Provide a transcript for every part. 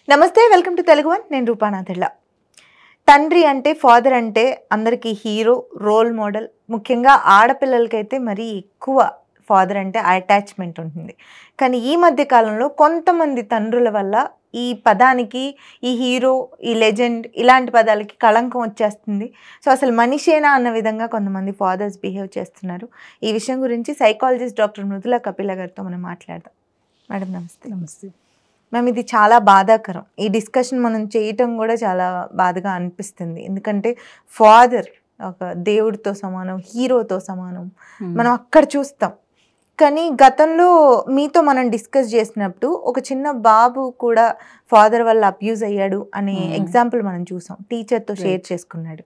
నమస్తే, welcome to Telugu one. నేను రూపానాథళ్ళ. తండ్రి అంటే, ఫాదర్ అంటే అందరికీ హీరో, రోల్ మోడల్. ముఖ్యంగా ఆడపిల్లలకైతే మరీ ఎక్కువ ఫాదర్ అంటే అటాచ్మెంట్ ఉంటుంది. కానీ ఈ మధ్య కాలంలో కొంతమంది తండ్రుల వల్ల ఈ పదానికి, ఈ హీరో, ఈ లెజెండ్ ఇలాంటి పదాలకి కళంకం వచ్చేస్తుంది. సో అసలు మనిషేనా అన్న విధంగా కొంతమంది ఫాదర్స్ బిహేవ్ చేస్తున్నారు. ఈ విషయం గురించి సైకాలజిస్ట్ డాక్టర్ మృదులా కపిల గారితో మనం మాట్లాడదాం. మేడం నమస్తే. నమస్తే మ్యామ్, ఇది చాలా బాధాకరం. ఈ డిస్కషన్ మనం చేయటం కూడా చాలా బాధగా అనిపిస్తుంది. ఎందుకంటే ఫాదర్ ఒక దేవుడితో సమానం, హీరోతో సమానం, మనం అక్కడ చూస్తాం. కానీ గతంలో మీతో మనం డిస్కస్ చేసినప్పుడు ఒక చిన్న బాబు కూడా ఫాదర్ వల్ల అబ్యూజ్ అయ్యాడు అనే ఎగ్జాంపుల్ మనం చూసాం. టీచర్తో షేర్ చేసుకున్నాడు.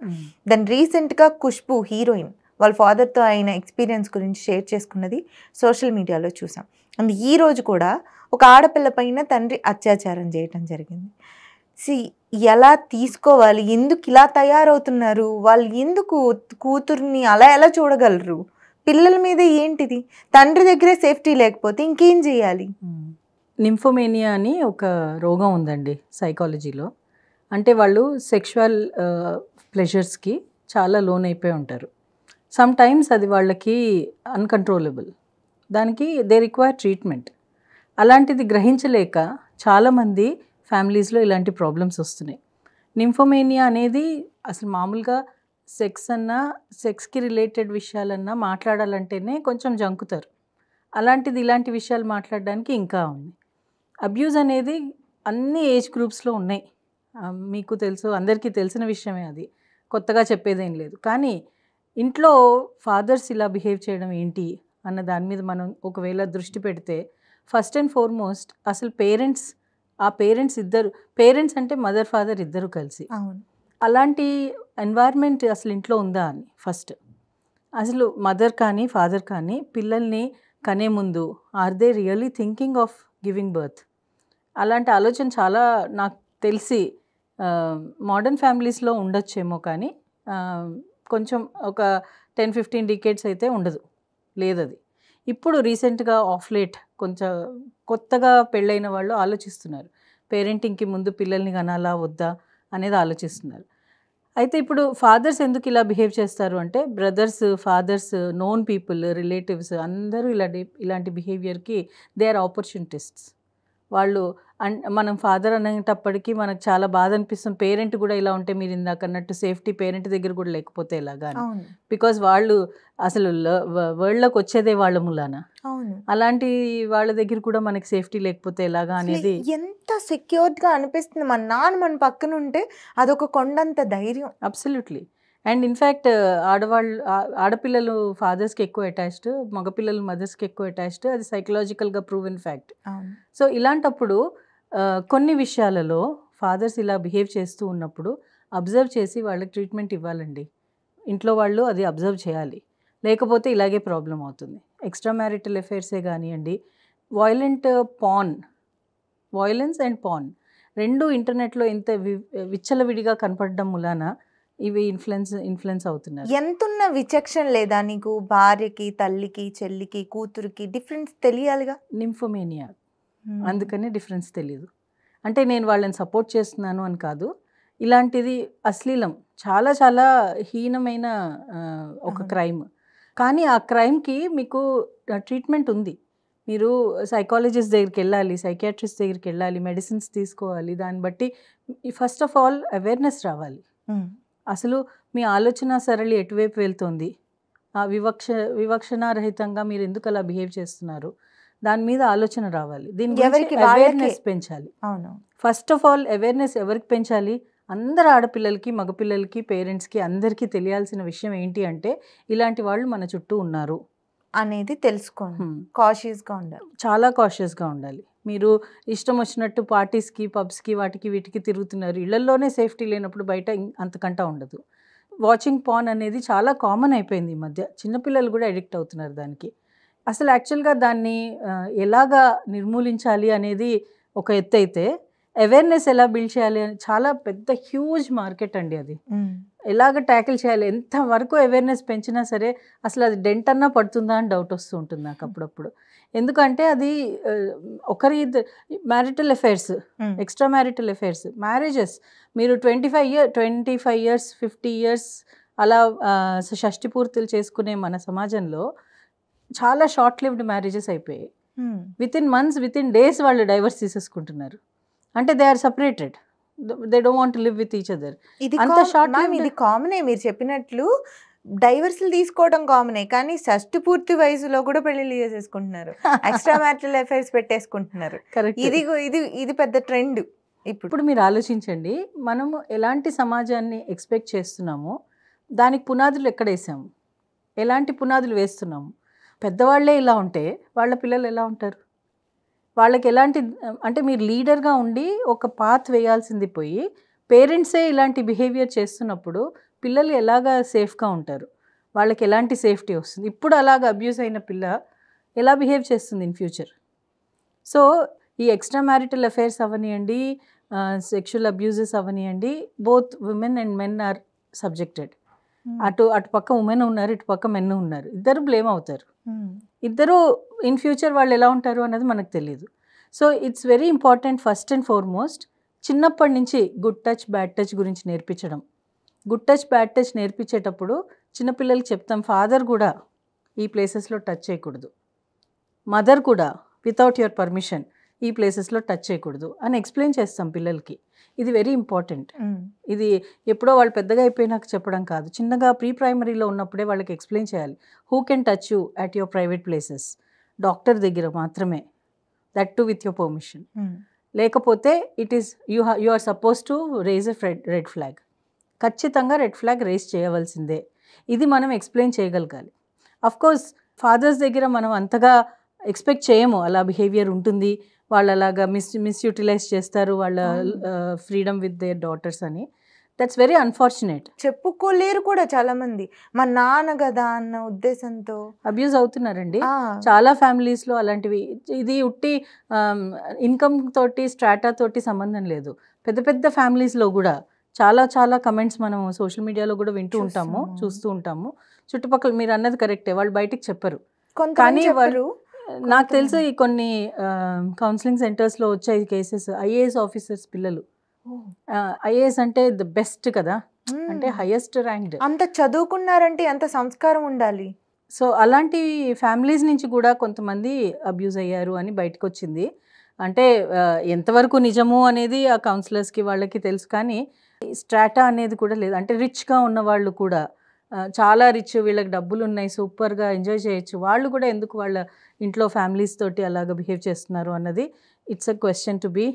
దాని రీసెంట్గా ఖుష్బు హీరోయిన్ వాళ్ళ ఫాదర్తో అయిన ఎక్స్పీరియన్స్ గురించి షేర్ చేసుకున్నది సోషల్ మీడియాలో చూసాం. అండ్ ఈ రోజు కూడా ఒక ఆడపిల్ల పైన తండ్రి అత్యాచారం చేయటం జరిగింది. ఎలా తీసుకోవాలి, ఎందుకు ఇలా తయారవుతున్నారు, వాళ్ళు ఎందుకు కూతుర్ని అలా ఎలా చూడగలరు, పిల్లల మీద ఏంటిది, తండ్రి దగ్గరే సేఫ్టీ లేకపోతే ఇంకేం చేయాలి? నింఫోమేనియా అని ఒక రోగం ఉందండి సైకాలజీలో. అంటే వాళ్ళు సెక్షువల్ ప్లెజర్స్కి చాలా లోన్ అయిపోయి ఉంటారు. సమ్ టైమ్స్ అది వాళ్ళకి అన్కంట్రోలబుల్, దానికి దే రిక్వైర్ ట్రీట్మెంట్. అలాంటిది గ్రహించలేక చాలామంది ఫ్యామిలీస్లో ఇలాంటి ప్రాబ్లమ్స్ వస్తున్నాయి. నింఫోమేనియా అనేది అసలు మామూలుగా సెక్స్కి రిలేటెడ్ విషయాలన్నా మాట్లాడాలంటేనే కొంచెం జంకుతారు. అలాంటిది ఇలాంటి విషయాలు మాట్లాడడానికి ఇంకా ఉంది. అబ్యూజ్ అనేది అన్ని ఏజ్ గ్రూప్స్లో ఉన్నాయి. మీకు తెలుసు, అందరికీ తెలిసిన విషయమే, అది కొత్తగా చెప్పేదేం లేదు. కానీ ఇంట్లో ఫాదర్స్ ఇలా బిహేవ్ చేయడం ఏంటి అన్న దాని మీద మనం ఒకవేళ దృష్టి పెడితే, ఫస్ట్ అండ్ ఫార్మోస్ట్ అసలు పేరెంట్స్ ఇద్దరు, పేరెంట్స్ అంటే మదర్ ఫాదర్ ఇద్దరు కలిసి అలాంటి ఎన్వైర్న్మెంట్ అసలు ఇంట్లో ఉందా అని ఫస్ట్. అసలు మదర్ కానీ ఫాదర్ కానీ పిల్లల్ని కనే ముందు are they really thinking of giving birth? అలాంటి ఆలోచన చాలా నాకు తెలిసి మోడర్న్ ఫ్యామిలీస్లో ఉండొచ్చేమో, కానీ కొంచెం ఒక 10-15 డికేడ్స్ అయితే ఉండదు, లేదది. ఇప్పుడు రీసెంట్గా ఆఫ్ లేట్ కొంచెం కొత్తగా పెళ్ళైన వాళ్ళు ఆలోచిస్తున్నారు, పేరెంటింగ్కి ముందు పిల్లల్ని కనాలా వద్దా అనేది ఆలోచిస్తున్నారు. అయితే ఇప్పుడు ఫాదర్స్ ఎందుకు ఇలా బిహేవ్ చేస్తారు అంటే, brothers, fathers, known people, relatives అందరూ ఇలాంటి బిహేవియర్కి దే ఆర్ ఆపర్చునిటిస్ట్స్. వాళ్ళు మనం ఫాదర్ అనేటప్పటికీ మనకు చాలా బాధ అనిపిస్తుంది. పేరెంట్ కూడా ఇలా ఉంటే, మీరు ఇందాక అన్నట్టు సేఫ్టీ పేరెంట్ దగ్గర కూడా లేకపోతే ఎలాగా, బికాజ్ వాళ్ళు అసలు వరల్డ్లోకి వచ్చేదే వాళ్ళ మూలాన. అలాంటి వాళ్ళ దగ్గర కూడా మనకి సేఫ్టీ లేకపోతే ఎలాగా అనేది ఎంత సెక్యూర్డ్గా అనిపిస్తుంది. మన నాన్న మన పక్కన ఉంటే అదొక కొండంత ధైర్యం. అబ్సల్యూట్లీ. అండ్ ఇన్ఫ్యాక్ట్ ఆడపిల్లలు ఫాదర్స్కి ఎక్కువ అటాచ్డ్, మగపిల్లలు మదర్స్కి ఎక్కువ అటాచ్డ్. అది సైకలాజికల్గా ప్రూవెన్ ఫ్యాక్ట్. సో ఇలాంటప్పుడు కొన్ని విషయాలలో ఫాదర్స్ ఇలా బిహేవ్ చేస్తూ ఉన్నప్పుడు అబ్జర్వ్ చేసి వాళ్ళకి ట్రీట్మెంట్ ఇవ్వాలండి. ఇంట్లో వాళ్ళు అది అబ్జర్వ్ చేయాలి, లేకపోతే ఇలాగే ప్రాబ్లం అవుతుంది. ఎక్స్ట్రా మ్యారిటల్ అఫైర్సే కానివ్వండి, వాయిలెన్స్ అండ్ పాన్ రెండు ఇంటర్నెట్లో ఎంత విచ్చలవిడిగా కనపడడం మూలాన ఇవి ఇన్ఫ్లుయెన్స్ అవుతున్నారు. ఎంతున్న విచక్షణ లేదా నీకు? భార్యకి, తల్లికి, చెల్లికి, కూతురికి డిఫరెన్స్ తెలియాలిగా. నింఫోమేనియా, అందుకని డిఫరెన్స్ తెలియదు. అంటే నేను వాళ్ళని సపోర్ట్ చేస్తున్నాను అని కాదు, ఇలాంటిది అశ్లీలం, చాలా చాలా హీనమైన ఒక క్రైమ్. కానీ ఆ క్రైమ్కి మీకు ట్రీట్మెంట్ ఉంది. మీరు సైకాలజిస్ట్ దగ్గరికి వెళ్ళాలి, సైకియాట్రిస్ట్ దగ్గరికి వెళ్ళాలి, మెడిసిన్స్ తీసుకోవాలి. దాన్ని బట్టి ఫస్ట్ ఆఫ్ ఆల్ అవేర్నెస్ రావాలి. అసలు మీ ఆలోచన సరళి ఎటువైపు వెళ్తుంది, ఆ వివక్షణారహితంగా మీరు ఎందుకు అలా బిహేవ్ చేస్తున్నారు, దాని మీద ఆలోచన రావాలి. దీనికి అవేర్నెస్ పెంచాలి. ఫస్ట్ ఆఫ్ ఆల్ అవేర్నెస్ ఎవరికి పెంచాలి? అందరు ఆడపిల్లలకి, మగపిల్లలకి, పేరెంట్స్కి అందరికీ తెలియాల్సిన విషయం ఏంటి అంటే, ఇలాంటి వాళ్ళు మన చుట్టూ ఉన్నారు అనేది తెలుసుకోండి. కాషియస్గా ఉండాలి, చాలా కాషియస్గా ఉండాలి. మీరు ఇష్టం వచ్చినట్టు పార్టీస్కి, పబ్స్కి, వాటికి వీటికి తిరుగుతున్నారు. ఇళ్లలోనే సేఫ్టీ లేనప్పుడు బయట అంతకంటా ఉండదు. వాచింగ్ పాన్ అనేది చాలా కామన్ అయిపోయింది ఈ మధ్య. చిన్నపిల్లలు కూడా అడిక్ట్ అవుతున్నారు దానికి. అసలు యాక్చువల్గా దాన్ని ఎలాగా నిర్మూలించాలి అనేది ఒక ఎత్తు అయితే, అవేర్నెస్ ఎలా బిల్డ్ చేయాలి అని చాలా పెద్ద హ్యూజ్ మార్కెట్ అండి అది. ఎలాగ ట్యాకిల్ చేయాలి, ఎంతవరకు అవేర్నెస్ పెంచినా సరే అసలు అది డెంట్ అన్నా పడుతుందా అని డౌట్ వస్తూ ఉంటుంది నాకు అప్పుడప్పుడు. ఎందుకంటే అది ఒకరి marital affairs, extra marital affairs, marriages మీరు 25 years 50 years అలా షష్టి పూర్తులు చేసుకునే మన సమాజంలో చాలా షార్ట్ లివ్డ్ మ్యారేజెస్ అయిపోయాయి. వితిన్ మంత్స్, వితిన్ డేస్ వాళ్ళు డైవర్స్ తీసేసుకుంటున్నారు. అంటే they are separated, they don't want to live with each other. అంత షార్ట్ లివ్డ్. ఇది కామనే మీరు చెప్పినట్లు, డైవర్స్లు తీసుకోవడం కామనే, కానీ షష్టి పూర్తి వయసులో కూడా పెళ్లిళ్ళు చేసేసుకుంటున్నారు, ఎక్స్ట్రా మ్యారిటల్ అఫైర్స్ పెట్టేసుకుంటున్నారు. కరెక్ట్. ఇది పెద్ద ట్రెండ్. ఇప్పుడు మీరు ఆలోచించండి, మనము ఎలాంటి సమాజాన్ని ఎక్స్పెక్ట్ చేస్తున్నామో దానికి పునాదులు ఎక్కడ వేసాము, ఎలాంటి పునాదులు వేస్తున్నాము. పెద్దవాళ్ళే ఇలా ఉంటే వాళ్ళ పిల్లలు ఎలా ఉంటారు? వాళ్ళకి ఎలాంటి, అంటే మీరు లీడర్గా ఉండి ఒక పాత్ వేయాల్సింది పోయి పేరెంట్సే ఇలాంటి బిహేవియర్ చేస్తున్నప్పుడు పిల్లలు ఎలాగా సేఫ్గా ఉంటారు? వాళ్ళకి ఎలాంటి సేఫ్టీ వస్తుంది? ఇప్పుడు అలాగ అబ్యూస్ అయిన పిల్ల ఎలా బిహేవ్ చేస్తుంది ఇన్ ఫ్యూచర్? సో ఈ ఎక్స్ట్రా మ్యారిటల్ అఫైర్స్ అవనియండి, సెక్షువల్ అబ్యూజెస్ అవనియండి, both women and men are subjected. అటు పక్క ఉమెన్ ఉన్నారు, ఇటు పక్క మెన్ ఉన్నారు, ఇద్దరు బ్లేమ్ అవుతారు. ఇద్దరు ఇన్ ఫ్యూచర్ వాళ్ళు ఎలా ఉంటారు అన్నది మనకు తెలియదు. So it's very important first and foremost చిన్నప్పటి నుంచి గుడ్ టచ్ బ్యాడ్ టచ్ గురించి నేర్పించడం. గుడ్ టచ్ బ్యాడ్ టచ్ నేర్పించేటప్పుడు చిన్నపిల్లలకి చెప్తాం, ఫాదర్ కూడా ఈ ప్లేసెస్లో టచ్ చేయకూడదు, మదర్ కూడా వితౌట్ యువర్ పర్మిషన్ ఈ ప్లేసెస్లో టచ్ చేయకూడదు అని ఎక్స్ప్లెయిన్ చేస్తాం పిల్లలకి. ఇది వెరీ ఇంపార్టెంట్. ఇది ఎప్పుడో వాళ్ళు పెద్దగా అయిపోయినాక చెప్పడం కాదు, చిన్నగా ప్రీ ప్రైమరీలో ఉన్నప్పుడే వాళ్ళకి ఎక్స్ప్లెయిన్ చేయాలి. Who can touch you at your private places? Doctor దగ్గర మాత్రమే, that too with your permission. లేకపోతే it is you are suppose to raise a red flag. ఖచ్చితంగా రెడ్ ఫ్లాగ్ రేజ్ చేయవలసిందే. ఇది మనం ఎక్స్ప్లెయిన్ చేయగలగాలి. అఫ్కోర్స్ ఫాదర్స్ దగ్గర మనం అంతగా ఎక్స్పెక్ట్ చేయము అలా బిహేవియర్ ఉంటుంది, వాళ్ళు అలాగా మిస్యూటిలైజ్ చేస్తారు వాళ్ళ ఫ్రీడమ్ విత్ దేర్ డాటర్స్ అని. That's very unfortunate. చెప్పుకోలేరు కూడా చాలా మంది, మా నాన్న కదా అన్న ఉద్దేశంతో అబ్యూజ్ అవుతున్నారండి చాలా ఫ్యామిలీస్లో అలాంటివి. ఇది ఉట్టి ఇన్కమ్ తోటి స్ట్రాటా తోటి సంబంధం లేదు. పెద్ద పెద్ద ఫ్యామిలీస్లో కూడా చాలా చాలా కమెంట్స్ మనం సోషల్ మీడియాలో కూడా వింటూ ఉంటాము, చూస్తూ ఉంటాము. చుట్టుపక్కల మీరు అన్నది కరెక్టే, వాళ్ళు బయటికి చెప్పరు. కానీ వాళ్ళు, నాకు తెలిసి కొన్ని కౌన్సిలింగ్ సెంటర్స్లో వచ్చాయి కేసెస్. ఐఏఎస్ ఆఫీసర్స్ పిల్లలు, ఐఏఎస్ అంటే ద బెస్ట్ కదా, అంటే హైయెస్ట్ ర్యాంక్డ్. అంత చదువుకున్నారంటే ఎంత సంస్కారం ఉండాలి. సో అలాంటి ఫ్యామిలీస్ నుంచి కూడా కొంతమంది అబ్యూజ్ అయ్యారు అని బయటకు వచ్చింది. అంటే ఎంతవరకు నిజము అనేది ఆ కౌన్సిలర్స్కి వాళ్ళకి తెలుసు, కానీ స్ట్రాటా అనేది కూడా లేదు. అంటే రిచ్గా ఉన్న వాళ్ళు కూడా, చాలా రిచ్, వీళ్ళకి డబ్బులు ఉన్నాయి, సూపర్గా ఎంజాయ్ చేయొచ్చు, వాళ్ళు కూడా ఎందుకు వాళ్ళ ఇంట్లో ఫ్యామిలీస్ తోటి అలాగ బిహేవ్ చేస్తున్నారు అన్నది it's a question to be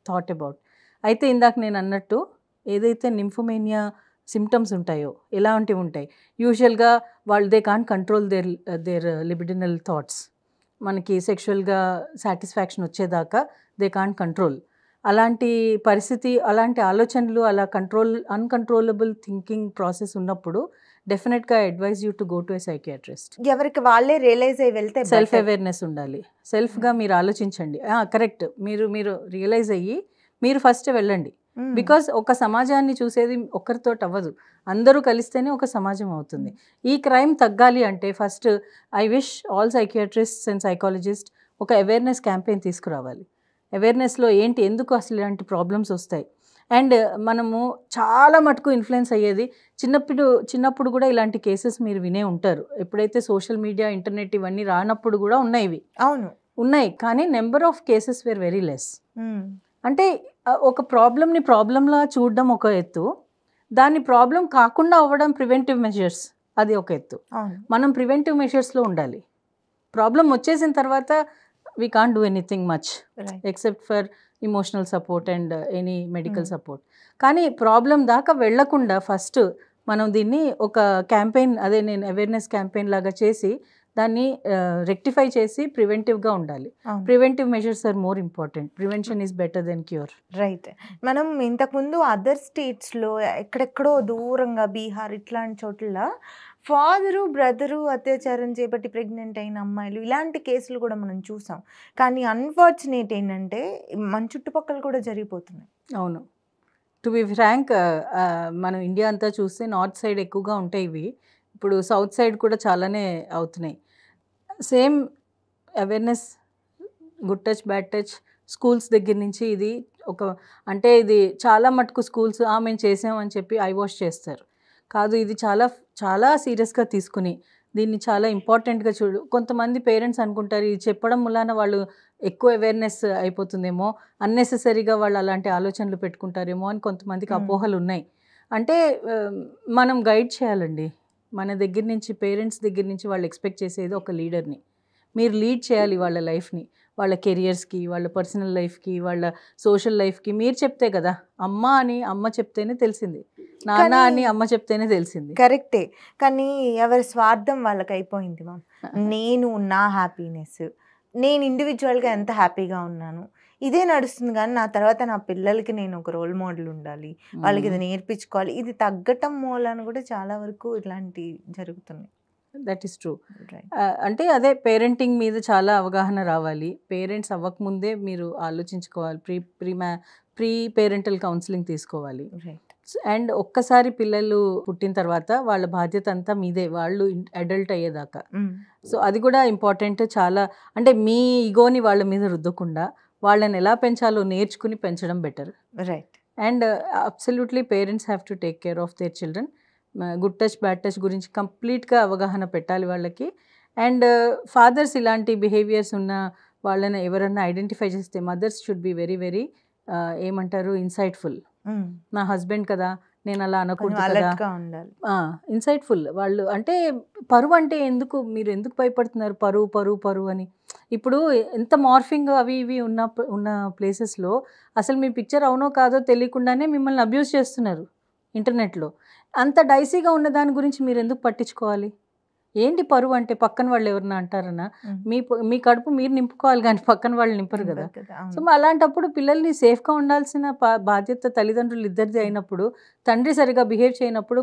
thought about. అయితే ఇందాక నేను అన్నట్టు ఏదైతే నింఫోమేనియా సిమ్టమ్స్ ఉంటాయో ఎలాంటివి ఉంటాయి, యూజువల్గా వాళ్ళు they can't control their libidinal thoughts. మనకి సెక్షువల్గా సాటిస్ఫాక్షన్ వచ్చేదాకా దే కాంట్ కంట్రోల్. అలాంటి పరిస్థితి, అలాంటి ఆలోచనలు, అలా అన్కంట్రోలబుల్ థింకింగ్ ప్రాసెస్ ఉన్నప్పుడు డెఫినెట్గా advise you to go to a psychiatrist. ఎవరికి వాళ్ళే రియలైజ్ అయ్యి వెళ్తే, సెల్ఫ్ అవేర్నెస్ ఉండాలి. సెల్ఫ్గా మీరు ఆలోచించండి. కరెక్ట్, మీరు రియలైజ్ అయ్యి మీరు ఫస్ట్ వెళ్ళండి. బికాస్ ఒక సమాజాన్ని చూసేది ఒక్కరితో అవ్వదు, అందరూ కలిస్తేనే ఒక సమాజం అవుతుంది. ఈ క్రైమ్ తగ్గాలి అంటే first I wish all psychiatrists and psychologist ఒక అవేర్నెస్ క్యాంపెయిన్ తీసుకురావాలి. అవేర్నెస్లో ఏంటి, ఎందుకు అసలు ఇలాంటి ప్రాబ్లమ్స్ వస్తాయి. అండ్ మనము చాలా మటుకు ఇన్ఫ్లుయెన్స్ అయ్యేది చిన్నప్పుడు కూడా ఇలాంటి కేసెస్ మీరు వినే ఉంటారు. ఎప్పుడైతే సోషల్ మీడియా, ఇంటర్నెట్ ఇవన్నీ రానప్పుడు కూడా ఉన్నాయి ఇవి. అవును, ఉన్నాయి, కానీ number of cases where very less. అంటే ఒక ప్రాబ్లమ్ని ప్రాబ్లంలా చూడడం ఒక ఎత్తు, దాన్ని ప్రాబ్లం కాకుండా అవ్వడం ప్రివెంటివ్ మెజర్స్ అది ఒక ఎత్తు. మనం ప్రివెంటివ్ మెజర్స్లో ఉండాలి. ప్రాబ్లం వచ్చేసిన తర్వాత we can't do anything much except for emotional support and any medical support. కానీ ప్రాబ్లం దాకా వెళ్లకుండా ఫస్ట్ మనం దీన్ని ఒక క్యాంపెయిన్, అదే నేను అవేర్నెస్ క్యాంపెయిన్ లాగా చేసి దాన్ని రెక్టిఫై చేసి ప్రివెంటివ్గా ఉండాలి. Preventive measures are more important. Prevention is better than cure. Right. మనం ఇంతకుముందు అదర్ స్టేట్స్లో ఎక్కడెక్కడో దూరంగా బీహార్ ఇట్లాంటి చోట్ల ఫాదరు బ్రదరు అత్యాచారం చేపట్టి ప్రెగ్నెంట్ అయిన అమ్మాయిలు, ఇలాంటి కేసులు కూడా మనం చూసాం. కానీ అన్ఫార్చునేట్ ఏంటంటే మన చుట్టుపక్కల కూడా జరిగిపోతున్నాయి. అవును, టు బి ఫ్రాంక్ మనం ఇండియా అంతా చూస్తే నార్త్ సైడ్ ఎక్కువగా ఉంటాయి ఇవి. ఇప్పుడు సౌత్ సైడ్ కూడా చాలానే అవుతున్నాయి. Same awareness, good touch bad touch schools దగ్గర నుంచి ఇది అంటే ఇది చాలా మటుకు స్కూల్స్ మేము చేసామని చెప్పి ఐ వాష్ చేస్తారు. కాదు, ఇది చాలా చాలా సీరియస్గా తీసుకుని దీన్ని చాలా ఇంపార్టెంట్గా కొంతమంది పేరెంట్స్ అనుకుంటారు ఇది చెప్పడం వలన వాళ్ళు ఎక్కువ అవేర్నెస్ అయిపోతుందేమో, అన్నెసెసరీగా వాళ్ళు అలాంటి ఆలోచనలు పెట్టుకుంటారేమో అని కొంతమందికి అపోహలు ఉన్నాయి. అంటే మనం గైడ్ చేయాలండి. మన దగ్గర నుంచి, పేరెంట్స్ దగ్గర నుంచి వాళ్ళు ఎక్స్పెక్ట్ చేసేది ఒక లీడర్ని. మీరు లీడ్ చేయాలి వాళ్ళ లైఫ్ని, వాళ్ళ కెరియర్స్కి, వాళ్ళ పర్సనల్ లైఫ్కి, వాళ్ళ సోషల్ లైఫ్కి. మీరు చెప్తే కదా, అమ్మ చెప్తేనే తెలిసింది, నాన్న అని అమ్మ చెప్తేనే తెలిసింది. కరెక్టే. కానీ ఎవరి స్వార్థం వాళ్ళకి అయిపోయింది మ్యామ్. నేను నా హ్యాపీనెస్, నేను ఇండివిజువల్గా ఎంత హ్యాపీగా ఉన్నాను ఇదే నడుస్తుంది. కానీ నా తర్వాత నా పిల్లలకి నేను ఒక రోల్ మోడల్ ఉండాలి, వాళ్ళకి ఇది నేర్పించుకోవాలి. ఇది తగ్గటం మూలాన కూడా చాలా వరకు ఇట్లాంటి జరుగుతున్నాయి. That is true. అంటే అదే పేరెంటింగ్ మీద చాలా అవగాహన రావాలి. పేరెంట్స్ అవ్వకముందే మీరు ఆలోచించుకోవాలి. ప్రీ పేరెంటల్ కౌన్సిలింగ్ తీసుకోవాలి. అండ్ ఒక్కసారి పిల్లలు పుట్టిన తర్వాత వాళ్ళ బాధ్యత అంతా మీదే, వాళ్ళు అడల్ట్ అయ్యేదాకా. సో అది కూడా ఇంపార్టెంట్ చాలా. అంటే మీ ఈగోని వాళ్ళ మీద రుద్దకుండా వాళ్ళని ఎలా పెంచాలో నేర్చుకుని పెంచడం better. Right. And absolutely parents have to take care of their children. Good touch bad touch గురించి కంప్లీట్గా అవగాహన పెట్టాలి వాళ్ళకి. అండ్ ఫాదర్స్ ఇలాంటి బిహేవియర్స్ ఉన్న వాళ్ళని ఎవరన్నా ఐడెంటిఫై చేస్తే mothers should be very very ఏమంటారు, ఇన్సైట్ఫుల్. నా హస్బెండ్ కదా, నేను అలా అనకూడదు కదా, ఇన్సైట్ఫుల్. వాళ్ళు అంటే పరువు అంటే మీరు ఎందుకు భయపడుతున్నారు, పరువు అని. ఇప్పుడు ఎంత మార్ఫింగ్ అవి ఇవి ఉన్న ప్లేసెస్లో అసలు మీ పిక్చర్ అవునో కాదో తెలియకుండానే మిమ్మల్ని అబ్యూస్ చేస్తున్నారు ఇంటర్నెట్లో. అంత డైసీగా ఉన్న దాని గురించి మీరు ఎందుకు పట్టించుకోవాలి? ఏంటి పరువు అంటే? పక్కన వాళ్ళు ఎవరన్నా అంటారన్నా? మీ కడుపు మీరు నింపుకోవాలి కానీ పక్కన వాళ్ళు నింపరు కదా. సో అలాంటప్పుడు పిల్లల్ని సేఫ్గా ఉండాల్సిన బాధ్యత తల్లిదండ్రులు ఇద్దరిది అయినప్పుడు, తండ్రి సరిగా బిహేవ్ చేయనప్పుడు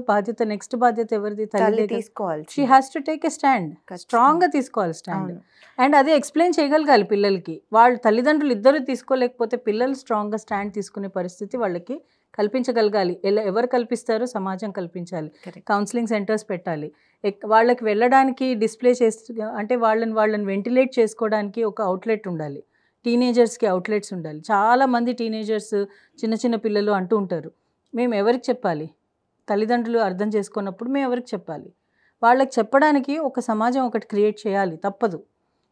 నెక్స్ట్ బాధ్యత ఎవరిది? తల్లి తీసుకోవాలి. She has to take a stand, స్ట్రాంగ్గా తీసుకోవాలి స్టాండ్. అండ్ అదే ఎక్స్ప్లెయిన్ చేయగలగాలి పిల్లలకి. వాళ్ళు తల్లిదండ్రులు ఇద్దరు తీసుకోలేకపోతే పిల్లలు స్ట్రాంగ్గా స్టాండ్ తీసుకునే పరిస్థితి వాళ్ళకి కల్పించగలగాలి. ఎవరు కల్పిస్తారో సమాజం కల్పించాలి. కౌన్సిలింగ్ సెంటర్స్ పెట్టాలి. వాళ్ళకి వెళ్ళడానికి డిస్ప్లే అంటే వాళ్ళని వెంటిలేట్ చేసుకోవడానికి ఒక అవుట్లెట్ ఉండాలి. టీనేజర్స్కి అవుట్లెట్స్ ఉండాలి. చాలామంది టీనేజర్స్, చిన్న పిల్లలు అంటూ ఉంటారు, మేము ఎవరికి చెప్పాలి? తల్లిదండ్రులు అర్థం చేసుకున్నప్పుడు మేము ఎవరికి చెప్పాలి? వాళ్ళకి చెప్పడానికి ఒక సమాజం ఒకటి క్రియేట్ చేయాలి, తప్పదు.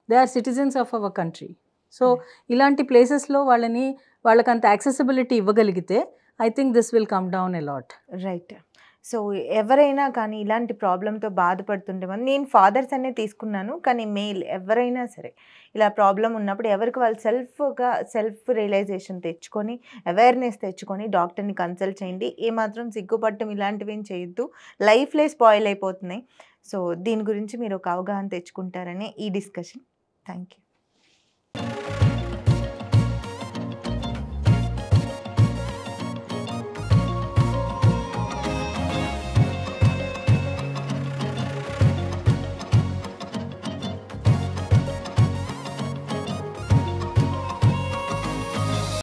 They are citizens of our country. So ఇలాంటి ప్లేసెస్లో వాళ్ళకి అంత యాక్సెసిబిలిటీ ఇవ్వగలిగితే I think this will come down a lot. Right. So ఎవరైనా కానీ ఇలాంటి ప్రాబ్లంతో బాధపడుతుంటే, నేను ఫాదర్స్ అనే తీసుకున్నాను, కానీ మేల్ ఎవరైనా సరే ఇలా ప్రాబ్లం ఉన్నప్పుడు ఎవరికి వాళ్ళు సెల్ఫ్ రియలైజేషన్ తెచ్చుకొని, అవేర్నెస్ తెచ్చుకొని డాక్టర్ని కన్సల్ట్ చేయండి. ఏమాత్రం సిగ్గుపడటం ఇలాంటివి ఏం చేయొద్దు. లైఫ్లే స్పాయిల్ అయిపోతున్నాయి. సో దీని గురించి మీరు ఒక అవగాహన తెచ్చుకుంటారనే ఈ డిస్కషన్. Thank you.